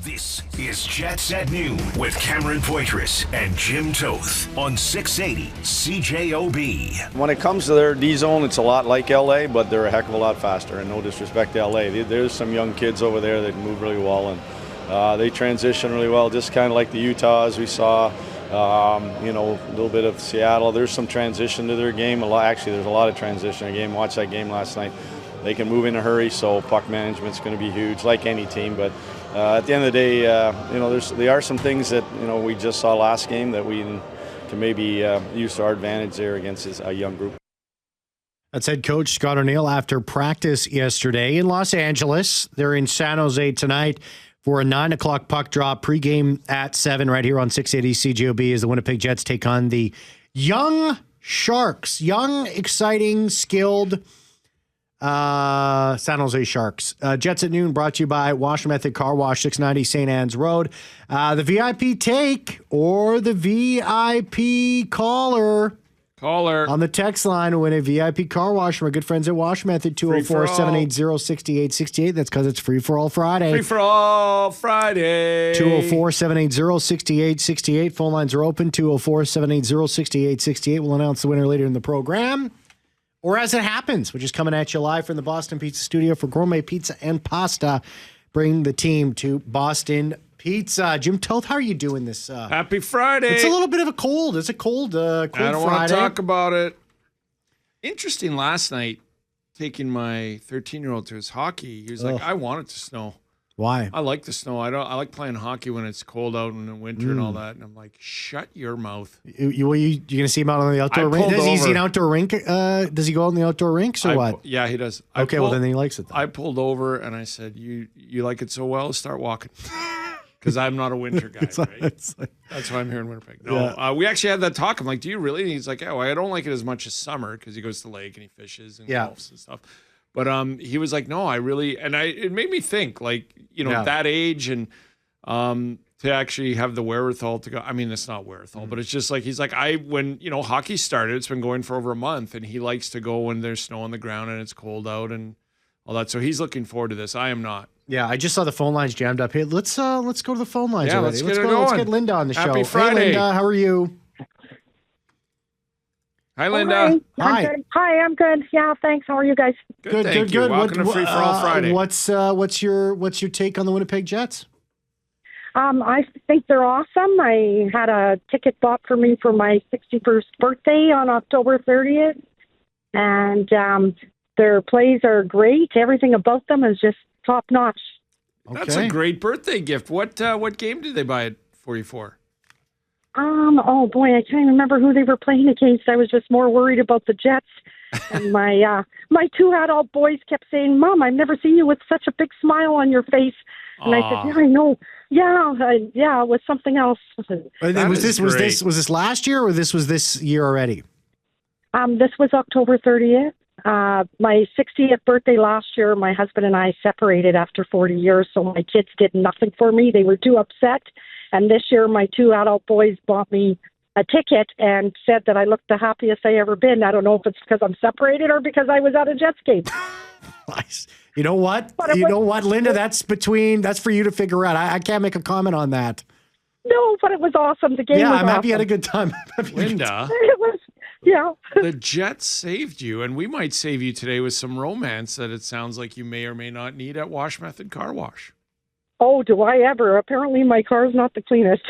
This is Jets at Noon with Cameron Poitras and Jim Toth on 680 CJOB. When it comes to their D-zone, it's a lot like LA, but they're a heck of a lot faster, and no disrespect to LA. There's some young kids over there that move really well, and they transition really well, just kind of like the Utahs we saw. A little bit of Seattle. There's some transition to their game. Actually, there's a lot of transition in the game. Watched that game last night. They can move in a hurry, so puck management's going to be huge, like any team. But at the end of the day, there are some things that we just saw last game that we can maybe use to our advantage there against a young group. That's head coach Scott O'Neill after practice yesterday in Los Angeles. They're in San Jose tonight for a 9 o'clock puck drop. Pregame at 7 right here on 680 CJOB as the Winnipeg Jets take on the young Sharks. Young, exciting, skilled San Jose Sharks. Jets at Noon brought to you by Wash Method Car Wash, 690 St. Anne's Road. The VIP take or the VIP caller on the text line to win a VIP car wash from our good friends at Wash Method, 204-780-6868. That's because it's Free for All Friday. Free for All Friday. 204-780-6868. Phone lines are open, 204-780-6868. We'll announce the winner later in the program. Or as it happens, which is coming at you live from the Boston Pizza Studio for gourmet pizza and pasta. Bring the team to Boston Pizza. Jim Toth, how are you doing this? Happy Friday. It's a little bit of a cold. It's a cold Friday. I don't want to talk about it. Interesting last night, taking my 13-year-old to his hockey. He was like, I want it to snow. Why? I like the snow. I like playing hockey when it's cold out in the winter and all that. And I'm like, shut your mouth. You going to see him out on the outdoor rink? Does he see an outdoor rink? Does he go out in the outdoor rinks or what? Yeah, he does. Well, then he likes it. Then. I pulled over and I said, you like it so well, start walking. Because I'm not a winter guy, right? That's why I'm here in Winnipeg. No, we actually had that talk. I'm like, do you really? And he's like, well, I don't like it as much as summer because he goes to the lake and he fishes and golfs and stuff. But he was like, no, I really, and it made me think, like, that age and to actually have the wherewithal to go. I mean, it's not wherewithal, but it's just like, he's like, when hockey started, it's been going for over a month, and he likes to go when there's snow on the ground and it's cold out and all that. So he's looking forward to this. I am not. Yeah, I just saw the phone lines jammed up. Hey, let's go to the phone lines already. Let's get Linda on the show. Happy Friday. Hey, Linda, how are you? Hi, Linda. Hi. Hi, I'm good. Yeah, thanks. How are you guys? Good. Welcome to Free for All Friday. What's your take on the Winnipeg Jets? I think they're awesome. I had a ticket bought for me for my 61st birthday on October 30th, and their plays are great. Everything about them is just top notch. That's a great birthday gift. What game did they buy it for you for? Oh boy, I can't remember who they were playing against. I was just more worried about the Jets. And my two adult boys kept saying, "Mom, I've never seen you with such a big smile on your face." And I said, "Yeah, I know. Yeah, it was something else." Was this last year or this was this year already? This was October 30th. My 60th birthday last year, my husband and I separated after 40 years, so my kids did nothing for me. They were too upset. And this year, my two adult boys bought me a ticket and said that I looked the happiest I ever been. I don't know if it's because I'm separated or because I was at a Jets game. Nice. You know what, Linda? That's for you to figure out. I can't make a comment on that. No, but it was awesome. The game was awesome. I'm happy you had a good time. Linda. It was, yeah. The Jets saved you, and we might save you today with some romance that it sounds like you may or may not need at Wash Method Car Wash. Oh, do I ever? Apparently my car's not the cleanest.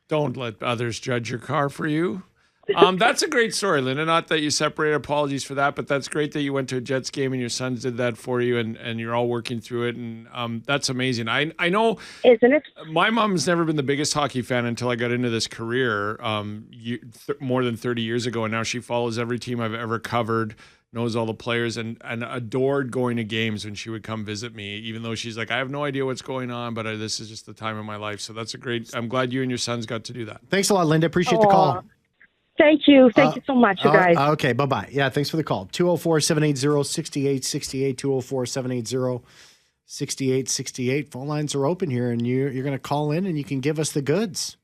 Don't let others judge your car for you. That's a great story, Linda. Not that you separated. Apologies for that, but that's great that you went to a Jets game and your sons did that for you, and you're all working through it, and that's amazing. I know, isn't it? My mom's never been the biggest hockey fan until I got into this career more than 30 years ago, and now she follows every team I've ever covered, knows all the players, and adored going to games when she would come visit me, even though she's like, I have no idea what's going on, but this is just the time of my life. So that's I'm glad you and your sons got to do that. Thanks a lot, Linda. Appreciate the call. Thank you. Thank you so much, you guys. Okay, bye-bye. Yeah, thanks for the call. 204-780-6868, 204-780-6868. Phone lines are open here, and you're going to call in, and you can give us the goods.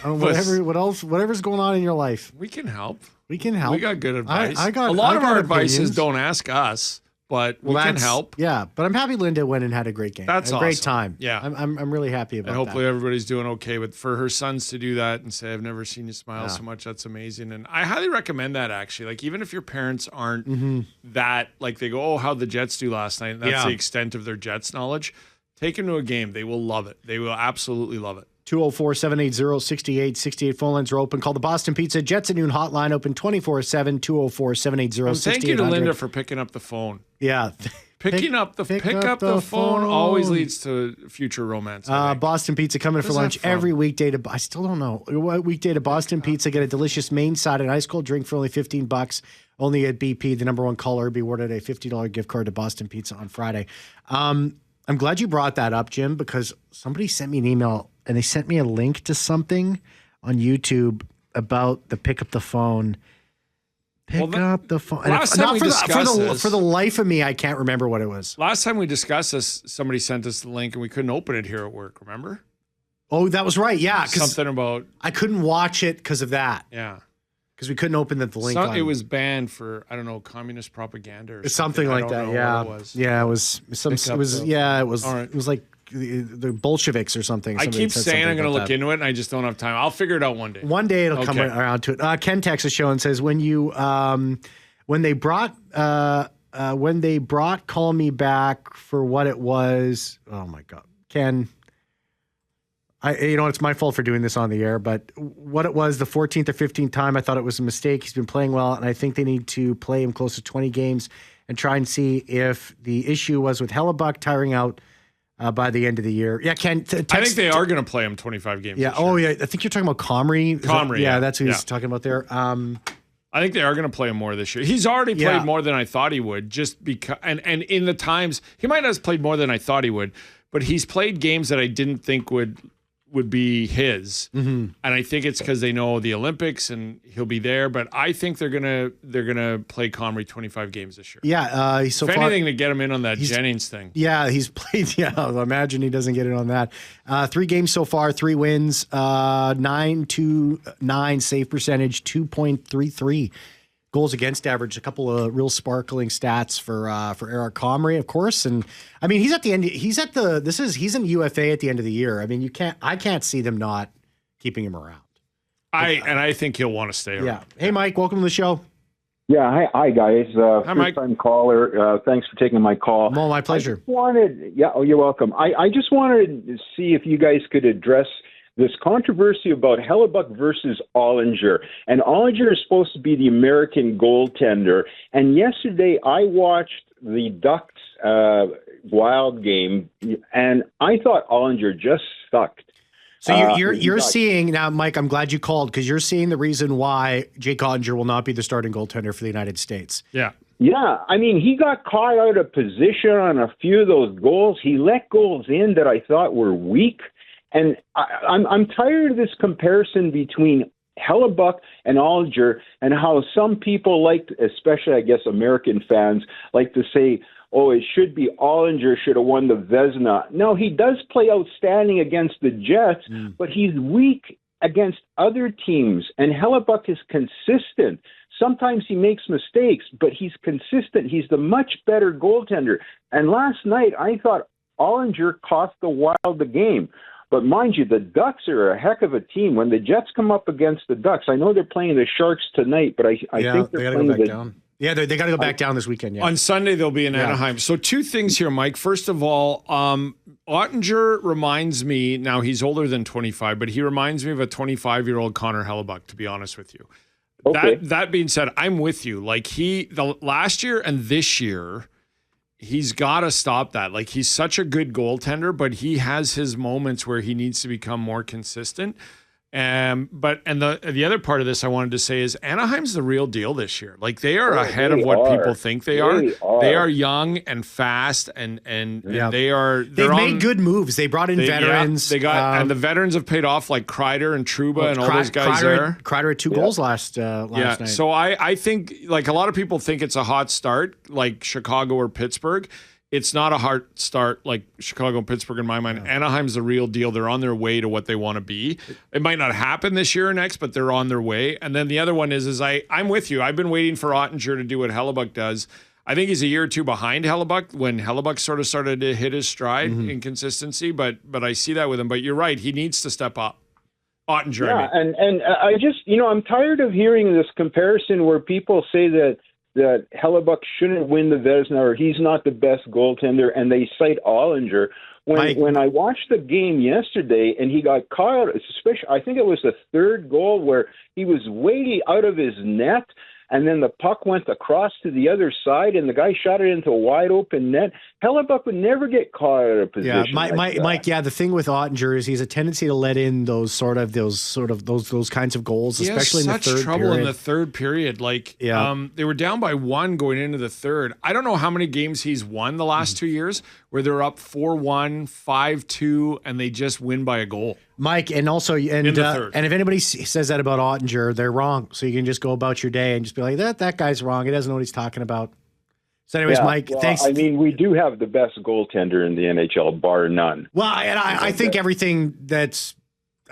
Whatever's going on in your life. We can help. We can help. We got good advice. A lot of our advice is don't ask us. but we can help. Yeah, but I'm happy Linda went and had a great game. That's a awesome. great time. Yeah. I'm really happy about that. And hopefully everybody's doing okay. But for her sons to do that and say, I've never seen you smile so much, that's amazing. And I highly recommend that, actually. Like, even if your parents aren't that, like, they go, oh, how'd the Jets do last night? And that's the extent of their Jets knowledge. Take them to a game. They will love it. They will absolutely love it. 204-780-6868. Phone lines are open. Call the Boston Pizza Jets at Noon hotline, open 24/7, 204-780-6800. Thank you to Linda for picking up the phone. Yeah. Pick up the phone always leads to future romance. Boston Pizza coming for lunch every weekday. I still don't know what weekday to Boston Pizza. Get a delicious main side and ice cold drink for only $15. Only at BP. The number one caller will be awarded a $50 gift card to Boston Pizza on Friday. I'm glad you brought that up, Jim, because somebody sent me an email and they sent me a link to something on YouTube about the pick up the phone. Pick up the phone. Last time we discussed this, for the life of me, I can't remember what it was. Last time we discussed this, somebody sent us the link and we couldn't open it here at work. Remember? Oh, that was right. Yeah, something about I couldn't watch it because of that. Yeah, because we couldn't open the link. It was banned for communist propaganda or something like that. Yeah, it was some. It was yeah, it was. Right. It was like the Bolsheviks or something. I keep saying I'm going to look into it, and I just don't have time. I'll figure it out one day. One day it'll come around to it. Ken texts a show and says, when they brought Call Me Back for what it was. Oh my God, Ken. It's my fault for doing this on the air, but what it was, the 14th or 15th time, I thought it was a mistake. He's been playing well, and I think they need to play him close to 20 games and try and see if the issue was with Hellebuck tiring out by the end of the year. Yeah, Ken. I think they are going to play him 25 games. Yeah. Oh, yeah. I think you're talking about Comrie. Yeah, that's who he's talking about there. I think they are going to play him more this year. He's already played more than I thought he would, just because. And in the times, he might not have played more than I thought he would, but he's played games that I didn't think would be his, and I think it's because they know the Olympics and he'll be there. But I think they're gonna play Comrie 25 games this year. Yeah, if anything to get him in on that Jennings thing. Yeah, he's played. Yeah, I imagine he doesn't get it on that. 3 games so far, 3 wins, 9-9 save percentage, 2.33 goals against average. A couple of real sparkling stats for Eric Comrie, of course. And I mean, he's in UFA at the end of the year. I mean, I can't see them not keeping him around. I think he'll want to stay around. Yeah. Hey, Mike, welcome to the show. Yeah. Hi guys. Hi, Mike. First time caller. Thanks for taking my call. Well, my pleasure. You're welcome. I just wanted to see if you guys could address this controversy about Hellebuck versus Ollinger. And Ollinger is supposed to be the American goaltender. And yesterday I watched the Ducks Wild game, and I thought Ollinger just sucked. So you're seeing now, Mike, I'm glad you called, because you're seeing the reason why Jake Ottinger will not be the starting goaltender for the United States. Yeah. Yeah, I mean, he got caught out of position on a few of those goals. He let goals in that I thought were weak. And I'm tired of this comparison between Hellebuck and Ollinger, and how some people especially I guess American fans, like to say, oh, it should be Ollinger should have won the Vezina. No, he does play outstanding against the Jets, but he's weak against other teams. And Hellebuck is consistent. Sometimes he makes mistakes, but he's consistent. He's the much better goaltender. And last night, I thought Ollinger cost the Wild the game. But mind you, the Ducks are a heck of a team. When the Jets come up against the Ducks, I know they're playing the Sharks tonight, but I think they're playing go back down. Yeah, they got to go back down this weekend. Yeah. On Sunday, they'll be in Anaheim. So 2 things here, Mike. First of all, Ottinger reminds me, now he's older than 25, but he reminds me of a 25-year-old Connor Hellebuck, to be honest with you. Okay. That being said, I'm with you. Like the last year and this year, he's got to stop that. Like, he's such a good goaltender, but he has his moments where he needs to become more consistent. But the other part of this I wanted to say is Anaheim's the real deal this year. Like, they are ahead of what people think they are. They are young and fast, and they've made good moves. They brought in veterans. They got and the veterans have paid off, like Kreider and Trouba and all those guys there. Kreider had 2 goals last night. So I think, like, a lot of people think it's a hot start, like Chicago or Pittsburgh. It's not a hard start like Chicago and Pittsburgh in my mind. No. Anaheim's the real deal. They're on their way to what they want to be. It might not happen this year or next, but they're on their way. And then the other one is I'm with you. I've been waiting for Ottinger to do what Hellebuck does. I think he's a year or two behind Hellebuck when Hellebuck sort of started to hit his stride in consistency. But I see that with him. But you're right. He needs to step up. Ottinger. Yeah, and I just, I'm tired of hearing this comparison where people say that Hellebuck shouldn't win the Vezina or he's not the best goaltender, and they cite Ottinger. When I watched the game yesterday and he got caught, especially, I think it was the third goal where he was way out of his net, and then the puck went across to the other side, and the guy shot it into a wide open net. Hellebuck would never get caught out of position. Yeah, Mike. Yeah, the thing with Ottinger is he has a tendency to let in those kinds of goals, especially in the third period. He had such trouble in the third period. Like, they were down by 1 going into the third. I don't know how many games he's won the last 2 years where they're up 4-1, 5-2, and they just win by a goal. Mike, and also, and if anybody says that about Ottinger, they're wrong. So you can just go about your day and just be like, that guy's wrong. He doesn't know what he's talking about. So anyways, Mike, thanks. I mean, we do have the best goaltender in the NHL, bar none. Well, and I think everything that's,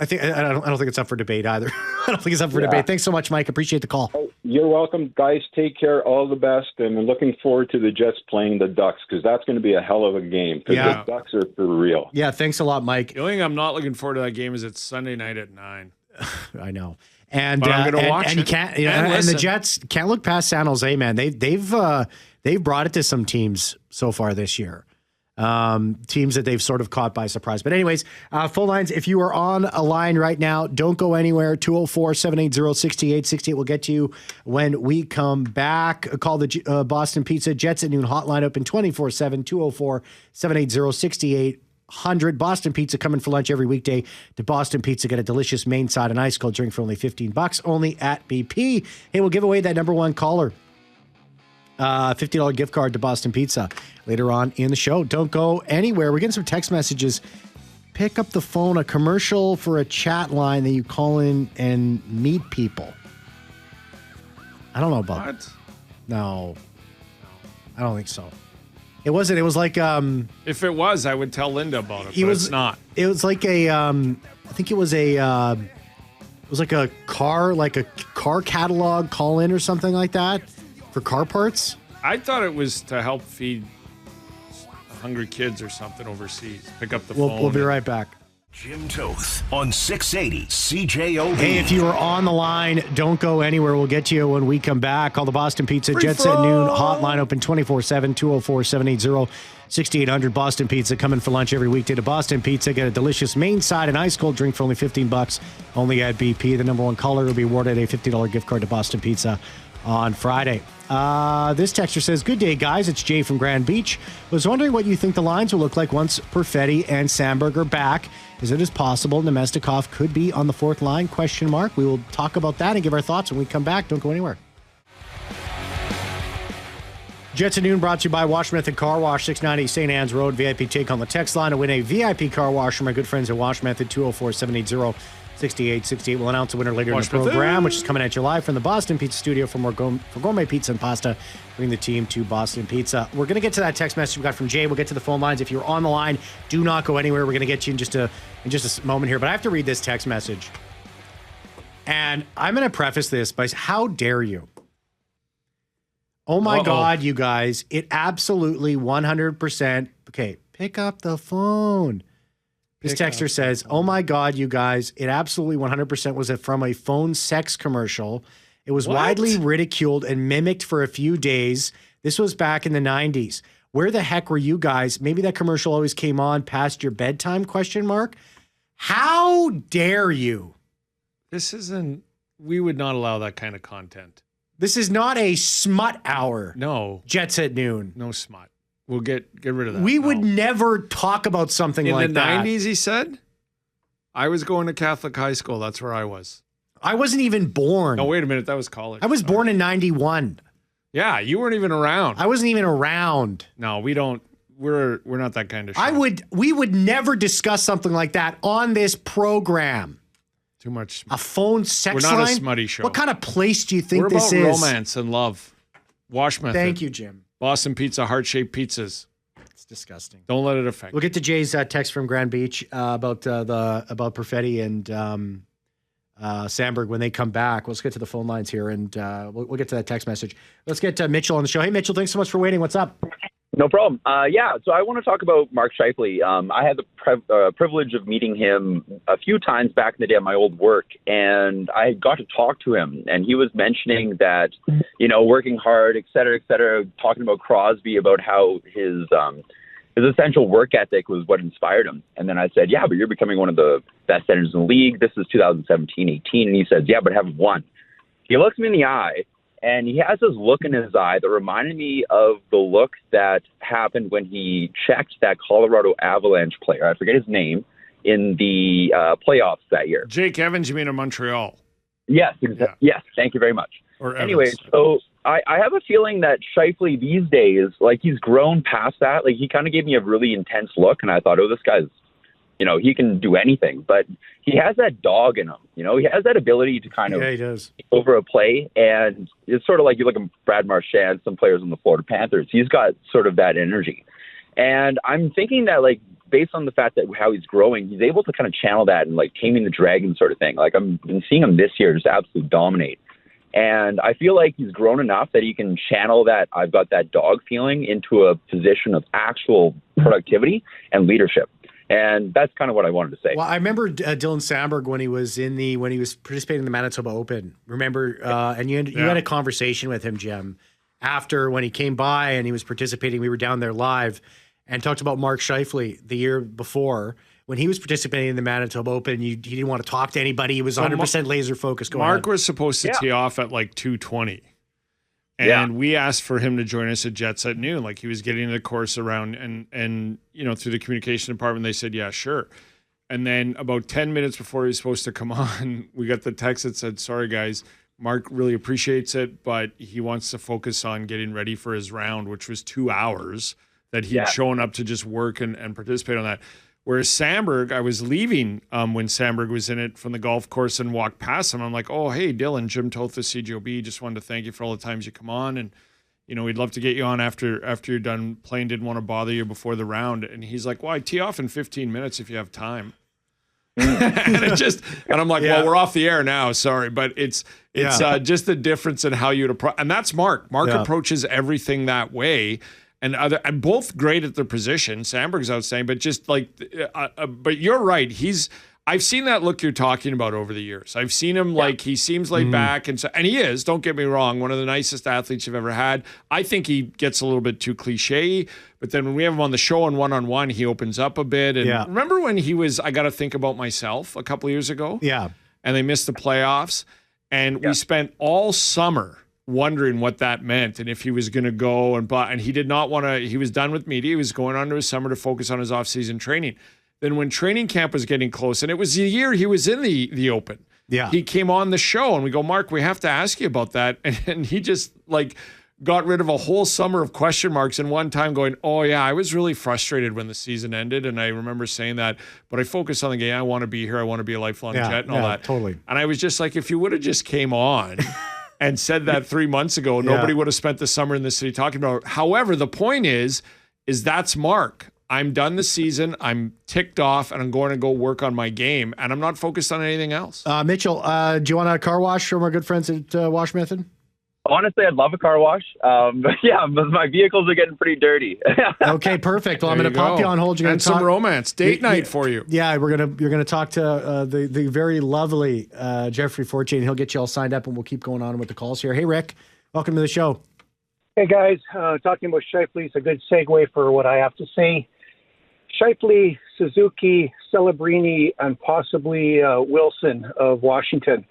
I don't think it's up for debate either. I don't think it's up for debate. Thanks so much, Mike. Appreciate the call. You're welcome, guys. Take care. All the best, and I'm looking forward to the Jets playing the Ducks because that's going to be a hell of a game. Because the Ducks are for real. Yeah, thanks a lot, Mike. The only thing I'm not looking forward to that game is it's Sunday night at 9. I know. And but I'm going to watch and it. You can't, and the Jets can't look past San Jose, man. They've brought it to some teams so far this year. Teams that they've sort of caught by surprise. But anyways, full lines, if you are on a line right now, don't go anywhere. 204-780-6868. We'll get to you when we come back. Call the Boston Pizza Jets at Noon hotline, open 24/7, 204-780-6868. Boston Pizza, coming for lunch every weekday to Boston Pizza. Get a delicious main side and ice cold drink for only $15, only at BP. Hey, we'll give away that number one caller. $50 gift card to Boston Pizza later on in the show. Don't go anywhere. We're getting some text messages. Pick up the phone, a commercial for a chat line that you call in and meet people. I don't know about that. No, I don't think so. It wasn't. It was like if it was, I would tell Linda about it. But it's not. It was like a I think it was a like a car catalog call in or something like that for car parts. I thought it was to help feed hungry kids or something overseas. Pick up the phone. We'll be right back. Jim Toth on 680 CJOB. Hey, if you are on the line, don't go anywhere. We'll get to you when we come back. Call the Boston Pizza Jets at Noon hotline, open 24/7, 204-780-6800. Boston Pizza, coming for lunch every weekday to Boston Pizza. Get a delicious main side and ice cold drink for only $15, only at BP. The number one caller will be awarded a $50 gift card to Boston Pizza on Friday. This texter says, good day, guys. It's Jay from Grand Beach. Was wondering what you think the lines will look like once Perfetti and Sandberg are back. Is it as possible Nemestikov could be on the fourth line? ? We will talk about that and give our thoughts when we come back. Don't go anywhere. Jets at Noon brought to you by Wash Method Car Wash, 690 St. Anne's Road. VIP take on the text line to win a VIP car wash from our good friends at Wash Method, 204-780-6868. We'll announce the winner later in the program, which is coming at you live from the Boston Pizza Studio for gourmet pizza and pasta. Bring the team to Boston Pizza. We're going to get to that text message we got from Jay. We'll get to the phone lines. If you're on the line, do not go anywhere. We're going to get you in just a moment here. But I have to read this text message. And I'm going to preface this by, how dare you? Oh my God, you guys. It absolutely 100%. Okay, pick up the phone. This texter says, oh my God, you guys, it absolutely 100% was from a phone sex commercial. It was widely ridiculed and mimicked for a few days. This was back in the 90s. Where the heck were you guys? Maybe that commercial always came on past your bedtime, ? How dare you? We would not allow that kind of content. This is not a smut hour. No. Jets at Noon. No smut. We'll get rid of that. We would never talk about something like that. In the 90s, he said? I was going to Catholic high school. That's where I was. I wasn't even born. No, wait a minute. That was college. I was born in 91. Yeah, you weren't even around. I wasn't even around. No, we don't. We're not that kind of show. We would never discuss something like that on this program. Too much. A phone sex line? We're not a smutty show. What kind of place do you think this is? We're about romance and love. Wash Method. Thank you, Jim. Boston Pizza, heart-shaped pizzas. It's disgusting. Don't let it affect. We'll get to Jay's text from Grand Beach about Perfetti and Sandberg when they come back. Let's get to the phone lines here, and we'll get to that text message. Let's get Mitchell on the show. Hey, Mitchell, thanks so much for waiting. What's up? No problem. So I want to talk about Mark Scheifele. I had the privilege of meeting him a few times back in the day at my old work, and I got to talk to him, and he was mentioning that, working hard, et cetera, talking about Crosby, about how his essential work ethic was what inspired him. And then I said, yeah, but you're becoming one of the best centers in the league. This is 2017-18. And he says, yeah, but I haven't won. He looks me in the eye, and he has this look in his eye that reminded me of the look that happened when he checked that Colorado Avalanche player, I forget his name, in the playoffs that year. Jake Evans, you mean in Montreal? Yes, Yes, thank you very much. Anyway, so I have a feeling that Scheifele these days, like, he's grown past that. Like, he kind of gave me a really intense look, and I thought, oh, this guy's, he can do anything. But he has that dog in him. He has that ability to kind of he does. Take over a play, and it's sort of like you look at Brad Marchand, some players on the Florida Panthers. He's got sort of that energy. And I'm thinking that, like, based on the fact that how he's growing, he's able to kind of channel that and, like, taming the dragon sort of thing. Like, I've been seeing him this year just absolutely dominate. And I feel like he's grown enough that he can channel that I've got that dog feeling into a position of actual productivity and leadership. And that's kind of what I wanted to say. Well, I remember Dylan Sandberg when he was participating in the Manitoba Open. Remember, and you had a conversation with him, Jim, after when he came by and he was participating. We were down there live and talked about Mark Scheifele the year before. When he was participating in the Manitoba Open, he didn't want to talk to anybody. He was 100% laser focused. Mark was supposed to tee off at like 2:20. And we asked for him to join us at Jets at noon. Like, he was getting the course around and through the communication department, they said, yeah, sure. And then about 10 minutes before he was supposed to come on, we got the text that said, sorry, guys, Mark really appreciates it, but he wants to focus on getting ready for his round, which was 2 hours that he'd shown up to just work and participate on that. Whereas Sandberg, I was leaving when Sandberg was in it from the golf course and walked past him. I'm like, oh, hey, Dylan, Jim Toth, CJOB, just wanted to thank you for all the times you come on. And, we'd love to get you on after you're done playing. Didn't want to bother you before the round. And he's like, well, I tee off in 15 minutes if you have time. and I'm like, well, we're off the air now. Sorry. But it's just the difference in how you'd approach. And that's Mark. Mark approaches everything that way. And both great at their position. Sandberg's outstanding, but just like, but you're right. I've seen that look you're talking about over the years. I've seen him like he seems laid back, and he is. Don't get me wrong, one of the nicest athletes you've ever had. I think he gets a little bit too cliche, but then when we have him on the show and one-on-one, he opens up a bit. And remember when he was I Got to Think About Myself a couple of years ago? Yeah, and they missed the playoffs, and we spent all summer wondering what that meant and if he was going to go and he did not want to. He was done with media. He was going on to his summer to focus on his off-season training. Then when training camp was getting close, and it was the year he was in the Open, he came on the show and we go, Mark, we have to ask you about that. And he just got rid of a whole summer of question marks and one time going, oh yeah, I was really frustrated when the season ended. And I remember saying that, but I focused on the game. I want to be here. I want to be a lifelong Jet and all that. Totally. And I was just like, if you would have just came on and said that 3 months ago, nobody would have spent the summer in the city talking about it. However, the point is that's Mark. I'm done the season. I'm ticked off, and I'm going to go work on my game, and I'm not focused on anything else. Mitchell, do you want a car wash from our good friends at Wash Method? Honestly, I'd love a car wash. But my vehicles are getting pretty dirty. Okay, perfect. Well, I'm going to pop you on hold. And some romance. Date night for you. Yeah, you're going to talk to the very lovely Jeffrey Fortune. He'll get you all signed up, and we'll keep going on with the calls here. Hey, Rick, welcome to the show. Hey, guys. Talking about Scheifele is a good segue for what I have to say. Scheifele, Suzuki, Celebrini, and possibly Wilson of Washington.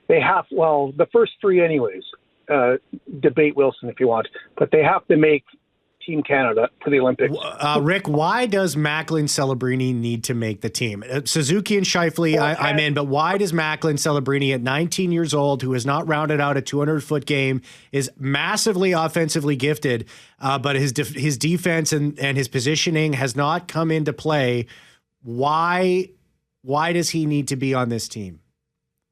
They have, the first three anyways, debate Wilson if you want, but they have to make Team Canada for the Olympics. Rick, why does Macklin Celebrini need to make the team? Suzuki and Scheifele, I'm in, but why does Macklin Celebrini at 19 years old, who has not rounded out a 200-foot game, is massively offensively gifted, but his defense and his positioning has not come into play? Why does he need to be on this team?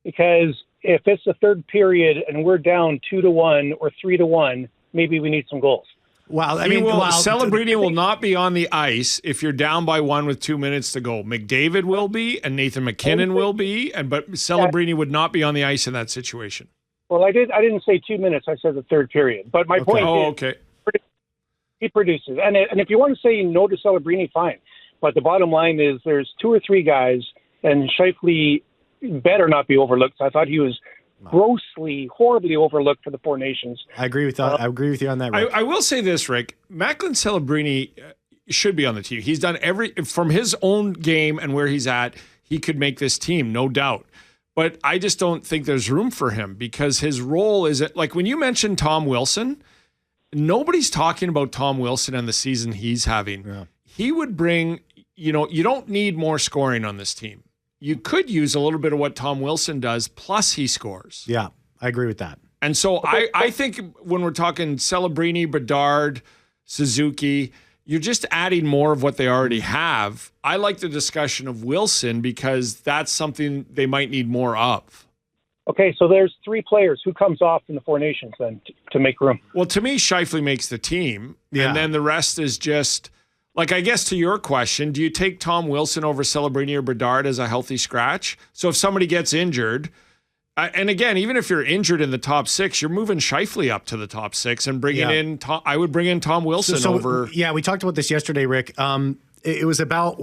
Because if it's the third period and we're down 2-1 or 3-1, maybe we need some goals. Well, I mean, Celebrini will not be on the ice if you're down by 1 with 2 minutes to go. McDavid will be, and Nathan McKinnon will be, but Celebrini would not be on the ice in that situation. Well, I didn't say 2 minutes. I said the third period. But my point is, he produces. And if you want to say no to Celebrini, fine. But the bottom line is there's 2 or 3 guys, and Scheifele better not be overlooked. I thought he was grossly, horribly overlooked for the Four Nations. I agree with that. I agree with you on that, Rick. I will say this, Rick. Macklin Celebrini should be on the team. He's done from his own game and where he's at, he could make this team, no doubt. But I just don't think there's room for him because his role is like when you mentioned Tom Wilson, nobody's talking about Tom Wilson and the season he's having. Yeah. He would bring, you don't need more scoring on this team. You could use a little bit of what Tom Wilson does, plus he scores. Yeah, I agree with that. And so I think when we're talking Celebrini, Bedard, Suzuki, you're just adding more of what they already have. I like the discussion of Wilson because that's something they might need more of. Okay, so there's 3 players. Who comes off in the Four Nations then to make room? Well, to me, Scheifele makes the team, and then the rest is just... Like, I guess to your question, do you take Tom Wilson over Celebrini or Bedard as a healthy scratch? So if somebody gets injured, and again, even if you're injured in the top 6, you're moving Scheifele up to the top 6 and bringing in Tom. I would bring in Tom Wilson over. Yeah, we talked about this yesterday, Rick. It was about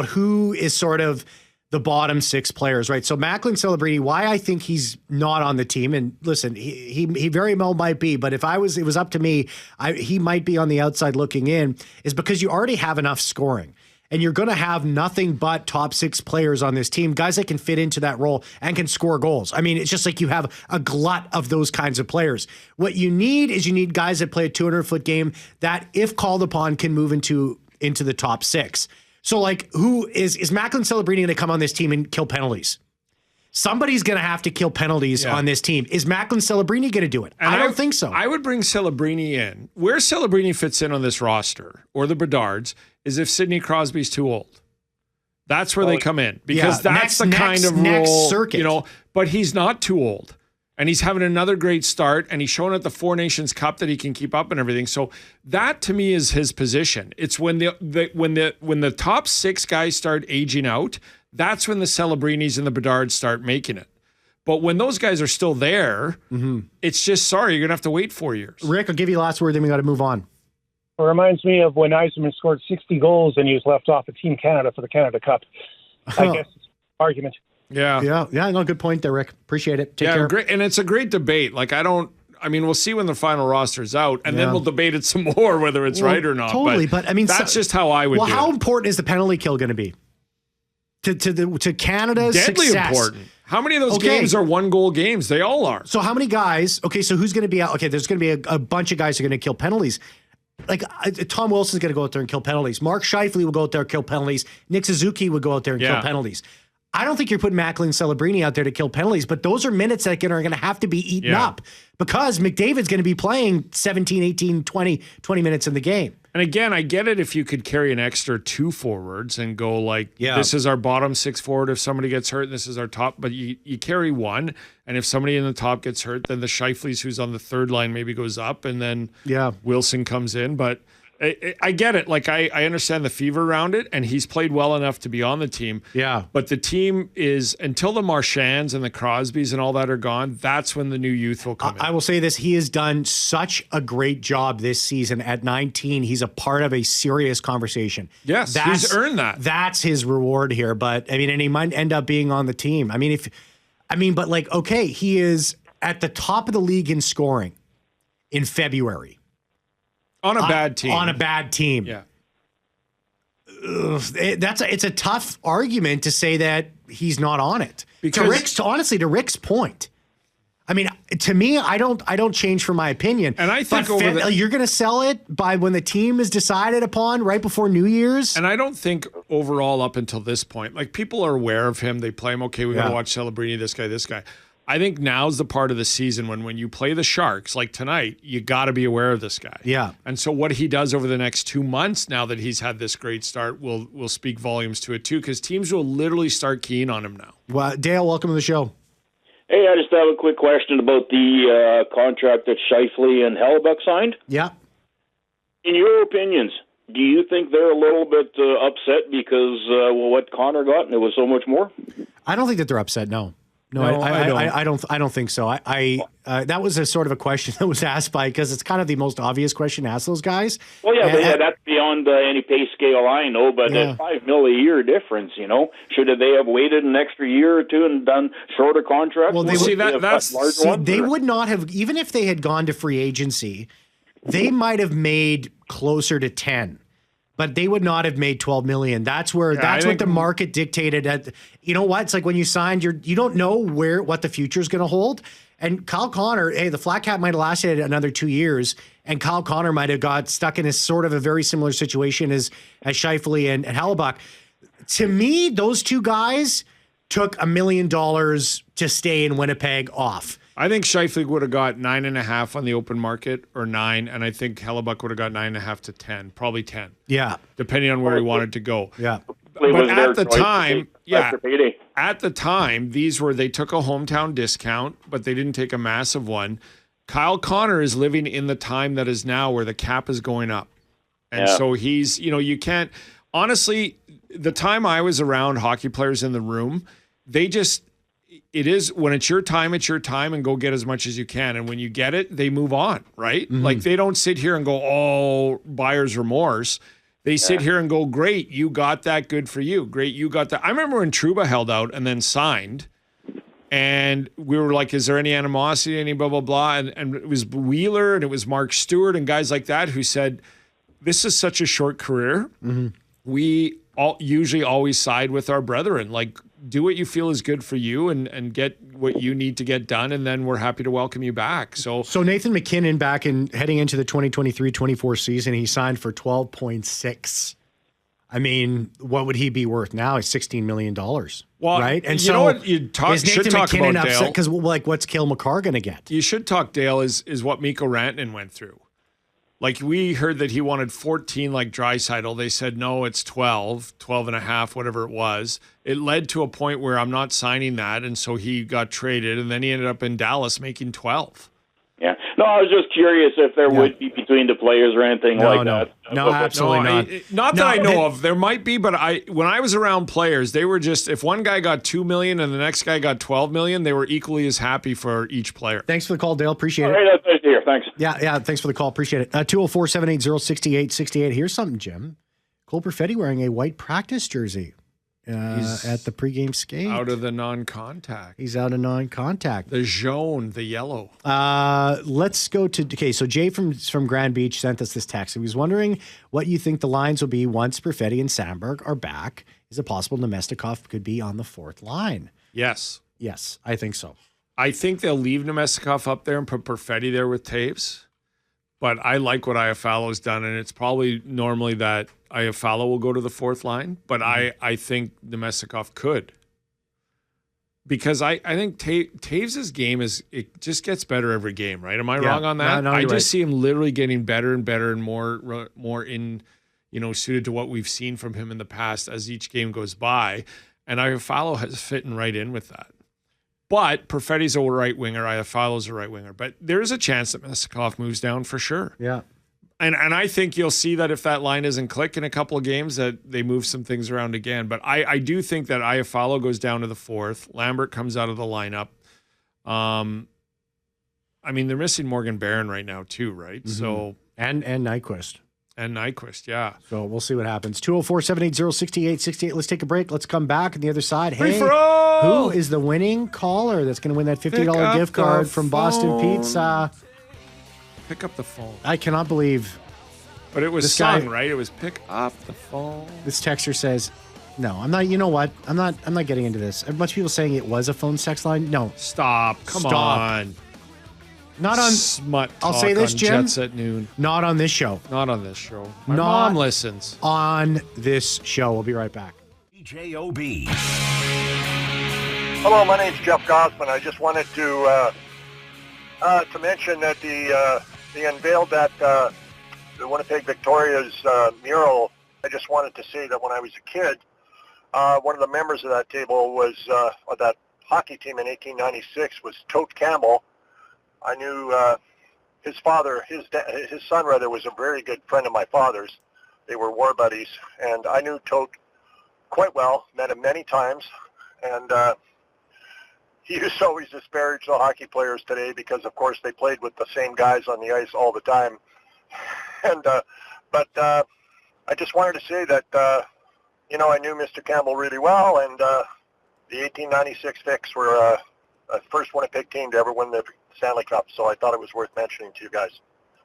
who is sort of the bottom 6 players, right? So Macklin Celebrini, why I think he's not on the team, and listen, he very well might be, but if it was up to me, he might be on the outside looking in, is because you already have enough scoring. And you're going to have nothing but top 6 players on this team, guys that can fit into that role and can score goals. I mean, it's just like you have a glut of those kinds of players. What you need is guys that play a 200-foot game that, if called upon, can move into the top 6. So, like, who is Macklin Celebrini going to come on this team and kill penalties? Somebody's going to have to kill penalties on this team. Is Macklin Celebrini going to do it? And I don't think so. I would bring Celebrini in. Where Celebrini fits in on this roster, or the Bedards, is if Sidney Crosby's too old. That's where they come in. Because that's the kind of role, circuit. But he's not too old. And he's having another great start, and he's shown at the Four Nations Cup that he can keep up and everything. So that, to me, is his position. It's when the top 6 guys start aging out, that's when the Celebrinis and the Bedards start making it. But when those guys are still there, it's just, sorry, you're going to have to wait 4 years. Rick, I'll give you the last word, then we got to move on. It reminds me of when Eisenman scored 60 goals and he was left off of Team Canada for the Canada Cup. I guess it's an argument. Yeah. No, good point there, Rick. Appreciate it. Take care. Great, and it's a great debate. Like, we'll see when the final roster's out, and then we'll debate it some more, whether it's right or not. Totally, but I mean, that's just how I would do it. Well, how important is the penalty kill going to be to Canada's deadly success? Important. How many of those games are 1-goal games? They all are. So how many guys? Okay, so who's going to be out? Okay, there's going to be a bunch of guys who are going to kill penalties. Like Tom Wilson's going to go out there and kill penalties. Mark Scheifele will go out there and kill penalties. Nick Suzuki would go out there and kill penalties. I don't think you're putting Macklin Celebrini out there to kill penalties, but those are minutes that are going to have to be eaten up because McDavid's going to be playing 17, 18, 20 minutes in the game. And again, I get it if you could carry an extra 2 forwards and go like, this is our bottom 6 forward if somebody gets hurt, and this is our top, but you carry 1, and if somebody in the top gets hurt, then the Scheifele's who's on the 3rd line maybe goes up, and then Wilson comes in, but... I get it. Like, I understand the fever around it, and he's played well enough to be on the team. Yeah. But the team is, until the Marchands and the Crosbys and all that are gone, that's when the new youth will come in. I will say this. He has done such a great job this season. At 19, he's a part of a serious conversation. Yes, he's earned that. That's his reward here. But, I mean, and he might end up being on the team. But he is at the top of the league in scoring in February. On a bad team. On a bad team. Yeah. It's a tough argument to say that he's not on it. Because to Rick's point. I mean, to me, I don't change from my opinion. And I think you're going to sell it by when the team is decided upon right before New Year's. And I don't think overall up until this point, like, people are aware of him. They play him. Okay, we got to watch Celebrini, this guy. I think now's the part of the season when you play the Sharks, like tonight, you got to be aware of this guy. Yeah. And so what he does over the next 2 months, now that he's had this great start, will speak volumes to it too, because teams will literally start keying on him now. Well, Dale, welcome to the show. Hey, I just have a quick question about the contract that Scheifele and Hellebuck signed. Yeah. In your opinions, do you think they're a little bit upset because what Connor got and it was so much more? I don't think that they're upset. No, I don't think so. That was a sort of a question that was asked because it's kind of the most obvious question to ask those guys. Well, yeah, that's beyond any pay scale I know, but Yeah. $5 million a year difference, should they have waited an extra year or two and done shorter contracts? Well, they ones, would not have, even if they had gone to free agency, they might have made closer to 10. But they would not have made $12 million. That's what the market dictated. You know what? It's like when you signed you don't know what the future is going to hold. And Kyle Connor, the flat cap might have lasted another 2 years, and Kyle Connor might have got stuck in a sort of a very similar situation as Scheifele and Hellebuck. To me, those two guys took $1 million to stay in Winnipeg off. I think Scheifele would have got 9.5 on the open market, or 9, and I think Hellebuck would have got 9.5 to 10, probably 10. Yeah, depending on where he wanted to go. Yeah, but at the time, at the time, they took a hometown discount, but they didn't take a massive one. Kyle Connor is living in the time that is now where the cap is going up, and so he's you can't honestly. The time I was around hockey players in the room, it is when it's your time, and go get as much as you can. And when you get it, they move on, right? Mm-hmm. Like they don't sit here and go, oh, buyer's remorse. They sit here and go, great, you got that, good for you. Great, you got that. I remember when Trouba held out and then signed, and we were like, is there any animosity, any blah, blah, blah? And it was Wheeler and it was Mark Stewart and guys like that who said, this is such a short career. Mm-hmm. We usually always side with our brethren. Like, do what you feel is good for you and get what you need to get done, and then we're happy to welcome you back. So Nathan McKinnon heading into the 2023-24 season, he signed for $12.6. I mean, what would he be worth now? He's $16 million. Well, right? And you know what you should talk about, Dale. Because what's Cale Makar going to get? You should talk, Dale, is what Mikko Rantanen went through. Like, we heard that he wanted 14 like Draisaitl. They said, no, it's 12 and a half, whatever it was. It led to a point where I'm not signing that, and so he got traded, and then he ended up in Dallas making 12. Yeah. No, I was just curious if there would be between the players or anything that. No, absolutely not. Not that I know of. There might be, but when I was around players, they were just, if one guy got $2 million and the next guy got $12 million, they were equally as happy for each player. Thanks for the call, Dale. Appreciate it. All right, that's nice to hear. Thanks. Yeah. Thanks for the call. Appreciate it. 204-780-6868. Here's something, Jim. Cole Perfetti wearing a white practice jersey. At the pregame skate. Out of the non-contact. He's out of non-contact. The jaune, the yellow. Let's go to, so Jay from Grand Beach sent us this text. He was wondering what you think the lines will be once Perfetti and Sandberg are back. Is it possible Nemestikov could be on the fourth line? Yes. Yes, I think so. I think they'll leave Nemestikov up there and put Perfetti there with Taves. But I like what Iafallo's done, and it's probably normally that Iafallo will go to the fourth line, but I think Nemestikov could. Because I think Taves' game it just gets better every game, right? Am I wrong on that? No, I just right. see him literally getting better and better and more in, suited to what we've seen from him in the past as each game goes by. And Iafallo has fitting right in with that. But Perfetti's a right winger, Iafallo's a right winger. But there is a chance that Nemestikov moves down for sure. Yeah. And I think you'll see that if that line doesn't click in a couple of games, that they move some things around again. But I do think that Iafallo goes down to the fourth. Lambert comes out of the lineup. I mean, they're missing Morgan Barron right now too, right? Mm-hmm. So and Nyquist. And Nyquist, yeah. So we'll see what happens. 204-780-6868. Let's take a break. Let's come back on the other side. Hey, who is the winning caller that's going to win that $50 gift card from Boston Pizza? Pick up the phone. I cannot believe. But it was sung, right? It was pick up the phone. This texter says, no, I'm not. You know what? I'm not getting into this. A bunch of people saying it was a phone sex line. No. Stop. Come on. Not on smut. I'll say this, Jim. Jets at noon. Not on this show. Not on this show. My mom listens. On this show. We'll be right back. CJOB. Hello, my name's Jeff Gossman. I just wanted to mention that they unveiled that the Winnipeg Victoria's mural. I just wanted to say that when I was a kid, one of the members of that table was of that hockey team in 1896 was Tote Campbell. I knew his father, his son rather, was a very good friend of my father's. They were war buddies, and I knew Tote quite well, met him many times, and he used to always disparage the hockey players today because, of course, they played with the same guys on the ice all the time. And but I just wanted to say that, I knew Mr. Campbell really well, and the 1896 Vicks were the first Winnipeg team to ever win the Stanley Cup, so I thought it was worth mentioning to you guys.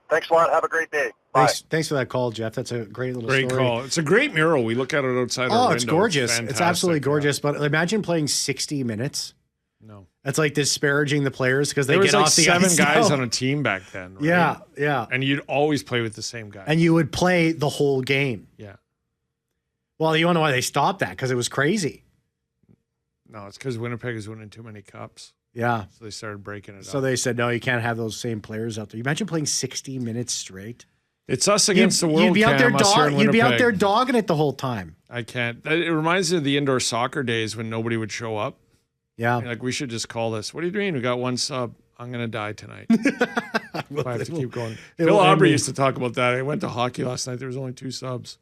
Thanks a lot. Have a great day. Bye. Thanks for that call, Jeff. That's a great little story. Great call. It's a great mural. We look at it outside our window. Oh, it's gorgeous. Fantastic. It's absolutely gorgeous. But imagine playing 60 minutes. No. That's like disparaging the players because they there get was off the seven ice guys now. on a team back then. Right? Yeah, yeah. And you'd always play with the same guy. And you would play the whole game. Yeah. Well, you want to know why they stopped that? Because it was crazy. No, it's because Winnipeg is winning too many cups. Yeah. So they started breaking it up. So they said, no, you can't have those same players out there. You imagine playing 60 minutes straight. It's us against the world, you'd be out Cam, there us here in You'd be out Winnipeg. there dogging it the whole time. I can't. It reminds me of the indoor soccer days when nobody would show up. Yeah. Like, we should just call this. What are you doing? We got one sub. I'm going to die tonight. I have to keep going. Phil Aubrey used to talk about that. I went to hockey last night. There was only 2 subs.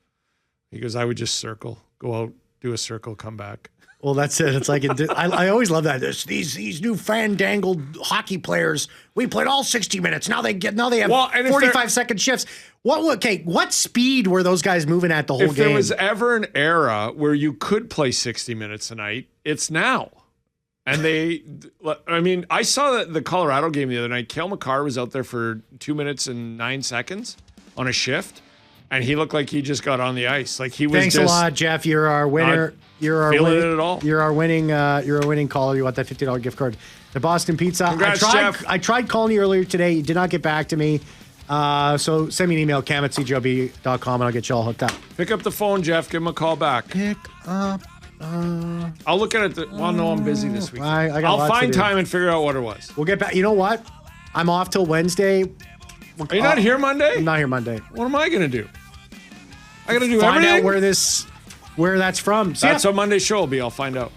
He goes, I would just circle, go out, do a circle, come back. Well, that's it. It's like I always love that. These new fandangled hockey players. We played all 60 minutes. Now they have 45-second shifts. What speed were those guys moving at the whole game? If there was ever an era where you could play 60 minutes a night, it's now. And I saw the Colorado game the other night. Cale Makar was out there for 2 minutes and 9 seconds on a shift, and he looked like he just got on the ice. Like he was. Thanks a lot, Jeff. You're our winner. You're our winning caller. You want that $50 gift card to Boston Pizza. Congrats, Jeff. I tried calling you earlier today. You did not get back to me. So send me an email, cam@cjob.com, and I'll get you all hooked up. Pick up the phone, Jeff. Give him a call back. Pick up. I'll look at it. No, I'm busy this week. I'll find time and figure out what it was. We'll get back. You know what? I'm off till Wednesday. Are you not here Monday? I'm not here Monday. What am I going to do? I got to do find everything? out where that's from. That's what Monday's show will be. I'll find out.